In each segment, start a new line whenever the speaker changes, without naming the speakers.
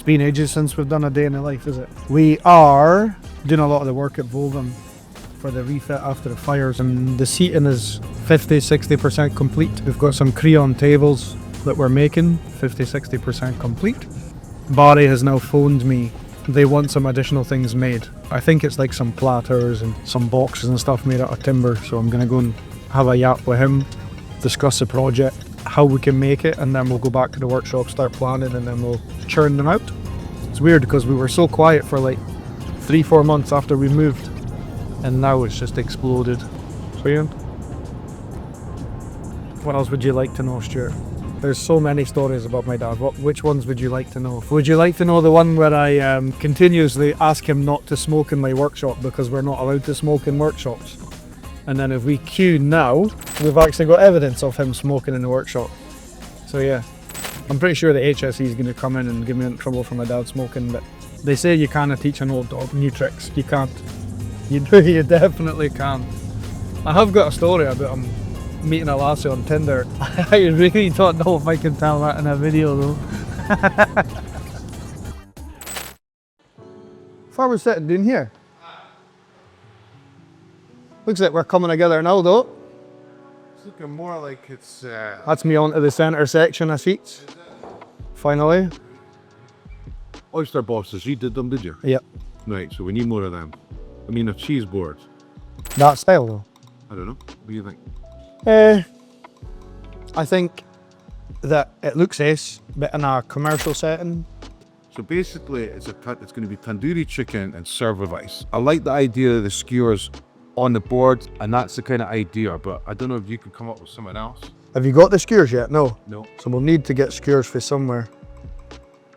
It's been ages since we've done a day in the life, is it? We are doing a lot of the work at Vovem for the refit after the fires, and the seating is 50-60% complete. We've got some Creon tables that we're making, 50-60% complete. Barry has now phoned me. They want some additional things made. I think it's like some platters and some boxes and stuff made out of timber, so I'm going to go and have a yap with him, discuss the project, how we can make it, and then we'll go back to the workshop, start planning, and then we'll churn them out. It's weird because we were so quiet for like 3-4 months after we moved, and now it's just exploded. So yeah. What else would you like to know, Stuart? There's so many stories about my dad. Which ones would you like to know? Would you like to know the one where I continuously ask him not to smoke in my workshop because we're not allowed to smoke in workshops? And then if we queue now, we've actually got evidence of him smoking in the workshop. So yeah, I'm pretty sure the HSE is going to come in and give me in trouble for my dad smoking, but they say you can't teach an old dog new tricks. You can't. You definitely can. I have got a story about him meeting a lassie on Tinder. I really don't know if I can tell that in a video though. If I was sitting down here. Looks like we're coming together now though.
It's looking more like it's...
That's me onto the centre section of seats. Finally.
Oyster bosses, you did them, did you?
Yep.
Right, so we need more of them. I mean, a cheese board.
That style though?
I don't know. What do you think?
I think that it looks ace, but in a commercial setting.
So basically, it's going to be tandoori chicken and served with ice. I like the idea of the skewers on the board, and that's the kind of idea, but I don't know if you could come up with something else.
Have you got the skewers yet? No.
No.
So we'll need to get skewers for somewhere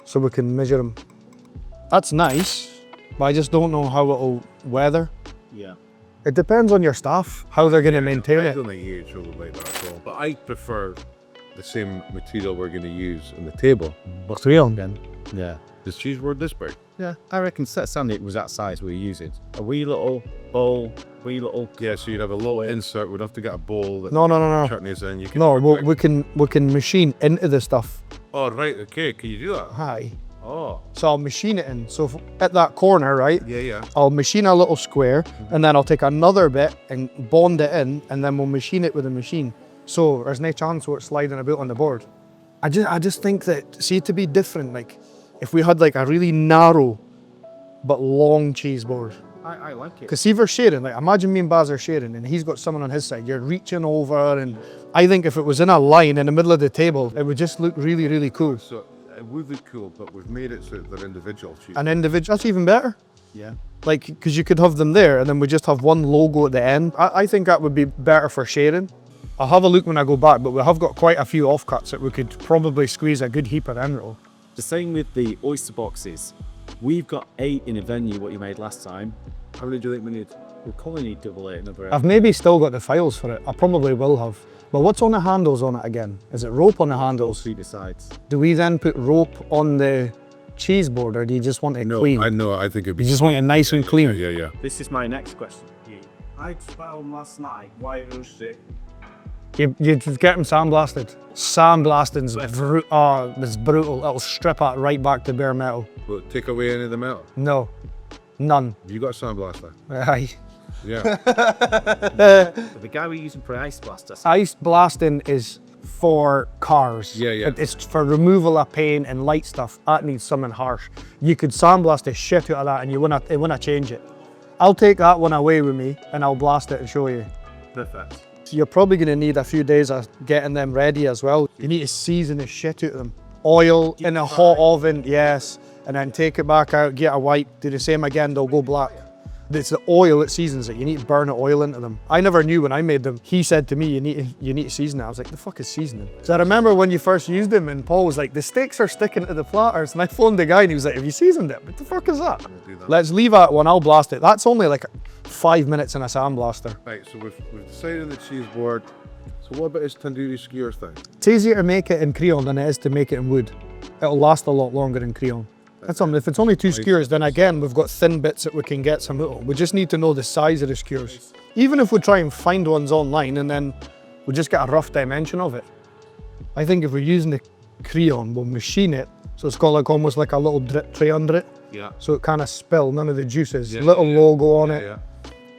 so we can measure them. That's nice, but I just don't know how it'll weather.
Yeah.
It depends on your staff, how they're going to maintain
I
it.
don't think you trouble like that at all, but I prefer the same material we're going to use on the table.
What's real again?
Yeah.
This cheese board this big.
Yeah, I reckon set standard was that size we use it. A wee little bowl, wee little...
Yeah, so you'd have a little insert. We'd have to get a bowl that
No.
chutney's in. You can
No, we can machine into the stuff.
Oh, right, okay. Can you do that?
Hi.
Oh.
So I'll machine it in. So at that corner, right?
Yeah.
I'll machine a little square, and then I'll take another bit and bond it in, and then we'll machine it with a machine. So there's no chance where it's sliding about on the board. I just think that, see, to be different, like if we had like a really narrow but long cheese board.
I like it.
Because see, if we're sharing, like imagine me and Baz are sharing, and he's got someone on his side, you're reaching over, and I think if it was in a line in the middle of the table, it would just look really, really cool.
So it would look cool, but we've made it so that they're individual cheese.
An individual, that's even better.
Yeah.
Like, because you could have them there, and then we just have one logo at the end. I think that would be better for sharing. I'll have a look when I go back, but we have got quite a few offcuts that we could probably squeeze a good heap of end roll.
The same with the oyster boxes. We've got 8 in a venue, what you made last time.
How many do you think we need?
We'll probably need double 8 another 8.
I've maybe still got the files for it. I probably will have. But what's on the handles on it again? Is it rope on the handles?
3 sides.
Do we then put rope on the cheese board, or do you just want it clean?
I think it'd be...
You just want it nice and clean?
Yeah.
This is my next question.
I found last night why roast it.
You just get them sandblasted. Sandblasting's it's brutal. It'll strip it right back to bare metal.
Will it take away any of the metal?
No, none.
Have you got a sandblaster?
Aye.
Yeah.
The guy we're using for ice blaster.
Ice blasting is for cars.
Yeah.
It's for removal of paint and light stuff. That needs something harsh. You could sandblast the shit out of that and it wouldn't change it. I'll take that one away with me and I'll blast it and show you.
Perfect.
So you're probably going to need a few days of getting them ready as well. You need to season the shit out of them. Oil in a hot oven, yes. And then take it back out, get a wipe, do the same again, they'll go black. It's the oil that seasons it. You need to burn the oil into them. I never knew when I made them. He said to me, you need to season it. I was like, the fuck is seasoning? So I remember when you first used them and Paul was like, the sticks are sticking to the platters. And I phoned the guy and he was like, have you seasoned it? What the fuck is that? Let's leave that one, I'll blast it. That's only like 5 minutes in a sandblaster.
Right, so we've decided on the cheese board. So what about this tandoori skewer thing?
It's easier to make it in Creon than it is to make it in wood. It'll last a lot longer in Creon. That's something. If it's only 2 skewers, then again, we've got thin bits that we can get some out of. We just need to know the size of the skewers. Even if we try and find ones online and then we just get a rough dimension of it. I think if we're using the Creon, we'll machine it So it's got like almost like a little drip tray under it.
Yeah.
So it kind of spill, none of the juices.
Yeah,
Little
yeah,
logo on
yeah,
it.
yeah.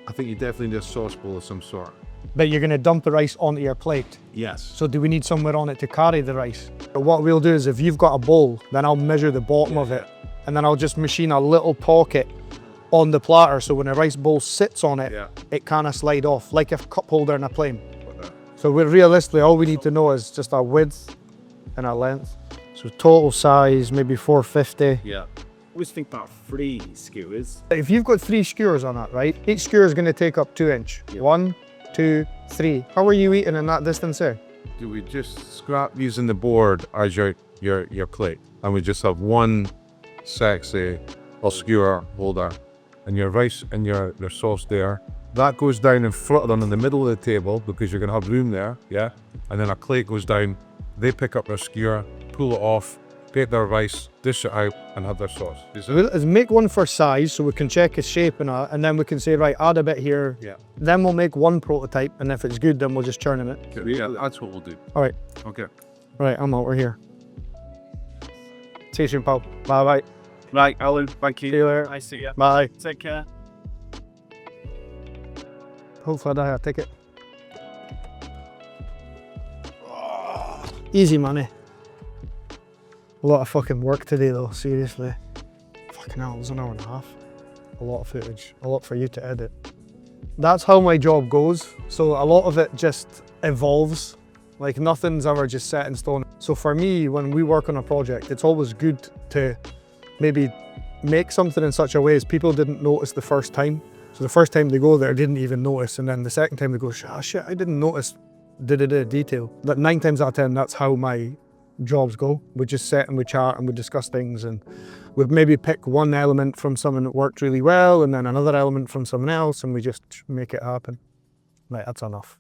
I think you definitely need a sauce bowl of some sort.
But you're gonna dump the rice onto your plate.
Yes.
So do we need somewhere on it to carry the rice? But what we'll do is if you've got a bowl, then I'll measure the bottom of it. And then I'll just machine a little pocket on the platter. So when a rice bowl sits on it, it kind of slide off like a cup holder in a plane. So realistically, all we need to know is just our width and our length. So total size, maybe 450.
Yeah. Always think about 3 skewers.
If you've got 3 skewers on that, right? Each skewer is going to take up 2 inch. 1, 2, 3. How are you eating in that distance there?
Do we just scrap using the board as your plate? And we just have one sexy skewer holder and your rice and your sauce there. That goes down and flutter on in the middle of the table because you're going to have room there, yeah? And then a plate goes down, they pick up their skewer, pull it off, take their rice, dish it out, and have their sauce.
Let's make one for size so we can check its shape and then we can say, right, add a bit here.
Yeah.
Then we'll make one prototype, and if it's good, then we'll just churn it.
Yeah, that's what we'll do.
All right.
Okay.
Right, I'm over here. See you soon, pal. Bye-bye.
Right, Alan, thank you.
See you later.
Nice to see you.
Bye.
Take care.
Hopefully I have a ticket. Easy money. A lot of fucking work today though, seriously. Fucking hell, it was an hour and a half. A lot of footage, a lot for you to edit. That's how my job goes. So a lot of it just evolves. Like nothing's ever just set in stone. So for me, when we work on a project, it's always good to maybe make something in such a way as people didn't notice the first time. So the first time they go there, didn't even notice. And then the second time they go, oh shit, I didn't notice detail. But 9 times out of 10, that's how my jobs go. We just sit and we chat and we discuss things, and we maybe pick one element from someone that worked really well and then another element from someone else, and we just make it happen. Right, that's enough.